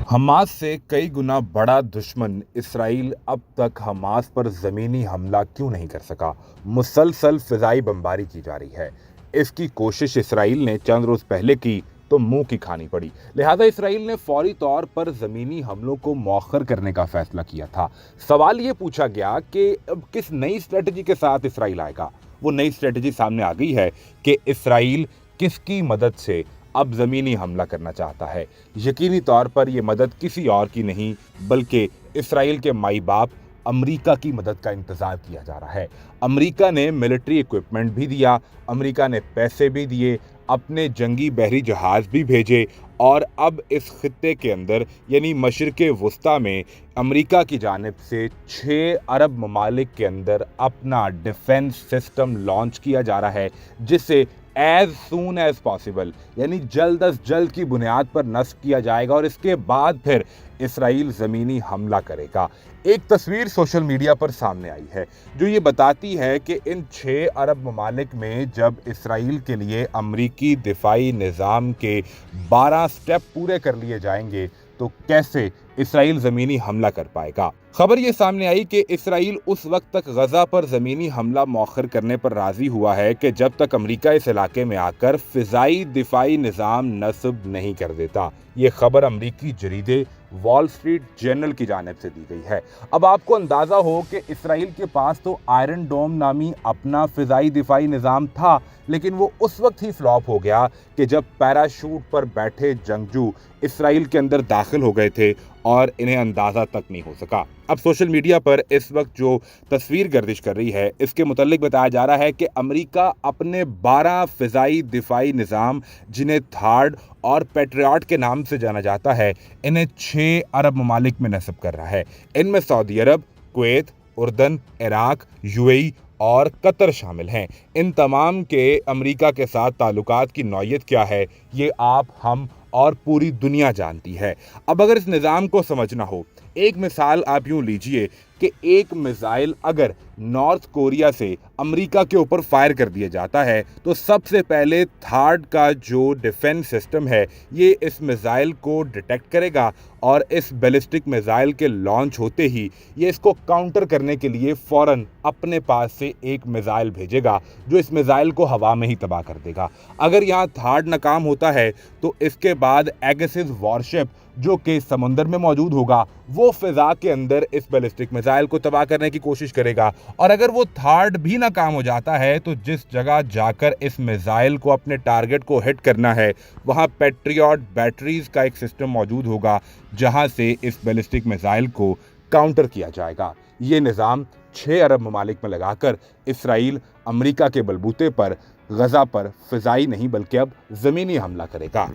Hamas से कई गुना बड़ा दुश्मन इसराइल अब तक हमास पर ज़मीनी हमला क्यों नहीं कर सका। मुसलसल फ़िज़ाई बमबारी की जा रही है। इसकी कोशिश इसराइल ने चंद रोज़ पहले की तो मुंह की खानी पड़ी। लिहाजा इसराइल ने फौरी तौर पर ज़मीनी हमलों को मौखर करने का फैसला किया था। सवाल ये पूछा गया कि अब किस नई स्ट्रेटजी के साथ इसराइल आएगा। वो नई स्ट्रेटजी सामने आ गई है कि इसराइल किसकी मदद से अब ज़मीनी हमला करना चाहता है। यकीनी तौर पर यह मदद किसी और की नहीं बल्कि इसराइल के माई बाप अमेरिका की मदद का इंतज़ार किया जा रहा है। अमेरिका ने मिलिट्री इक्विपमेंट भी दिया, अमेरिका ने पैसे भी दिए, अपने जंगी बहरी जहाज़ भी भेजे और अब इस खित्ते के अंदर यानी मशरिक़ वुस्ता में अमेरिका की जानिब से 6 अरब ममालिक के अंदर अपना डिफेंस सिस्टम लॉन्च किया जा रहा है, जिसे एज सून एज पॉसिबल यानी जल्द अज जल्द की बुनियाद पर नस्ब किया जाएगा और इसके बाद फिर इसराइल ज़मीनी हमला करेगा। एक तस्वीर सोशल मीडिया पर सामने आई है जो ये बताती है कि इन 6 अरब ममालिक में जब इसराइल के लिए अमरीकी दिफाई निज़ाम के 12 स्टेप पूरे कर लिए जाएंगे तो कैसे इसराइल ज़मीनी हमला कर पाएगा। खबर ये सामने आई कि इसराइल उस वक्त तक गजा पर ज़मीनी हमला मौखर करने पर राजी हुआ है कि जब तक अमेरिका इस इलाके में आकर फ़िज़ाई दिफाई निज़ाम नस्ब नहीं कर देता। ये खबर अमेरिकी जरीदे वॉल स्ट्रीट जर्नल की जानिब से दी गई है। अब आपको अंदाज़ा हो कि इसराइल के पास तो आयरन डोम नामी अपना फ़िज़ाई दिफाई निज़ाम था, लेकिन वो उस वक्त ही फ्लॉप हो गया कि जब पैराशूट पर बैठे जंगजू इसराइल के अंदर दाखिल हो गए थे और इन्हें अंदाज़ा तक नहीं हो सका। अब सोशल मीडिया पर इस वक्त जो तस्वीर गर्दिश कर रही है इसके मुतालिक बताया जा रहा है कि अमेरिका अपने 12 फ़िज़ाई दिफाई निज़ाम जिन्हें थार्ड और पैट्रियट के नाम से जाना जाता है, इन्हें 6 अरब ममालिक में नस्ब कर रहा है। इनमें सऊदी अरब, कुवैत, उर्दन, इराक, यूएई और कतर शामिल हैं। इन तमाम के अमेरिका के साथ ताल्लुकात की नौयत क्या है ये आप, हम और पूरी दुनिया जानती है। अब अगर इस निज़ाम को समझना हो, एक मिसाल आप यूँ लीजिए कि एक मिसाइल अगर नॉर्थ कोरिया से अमेरिका के ऊपर फायर कर दिया जाता है तो सबसे पहले थार्ड का जो डिफेंस सिस्टम है ये इस मिसाइल को डिटेक्ट करेगा और इस बैलिस्टिक मिसाइल के लॉन्च होते ही ये इसको काउंटर करने के लिए फ़ौरन अपने पास से एक मिसाइल भेजेगा जो इस मिसाइल को हवा में ही तबाह कर देगा। अगर यहाँ थार्ड नाकाम होता है तो इसके बाद एगेसिस वॉरशिप जो कि समुंदर में मौजूद होगा वो फ़िज़ा के अंदर इस बैलिस्टिक मिसाइल को तबाह करने की कोशिश करेगा। और अगर वो थर्ड भी नाकाम हो जाता है तो जिस जगह जाकर इस मिसाइल को अपने टारगेट को हिट करना है वहाँ पैट्रियट बैटरीज का एक सिस्टम मौजूद होगा जहाँ से इस बैलिस्टिक मिसाइल को काउंटर किया जाएगा। ये निज़ाम 6 अरब ममालिक में लगाकर इसराइल अमेरिका के बलबूते पर गजा पर फ़िज़ाई नहीं बल्कि अब ज़मीनी हमला करेगा।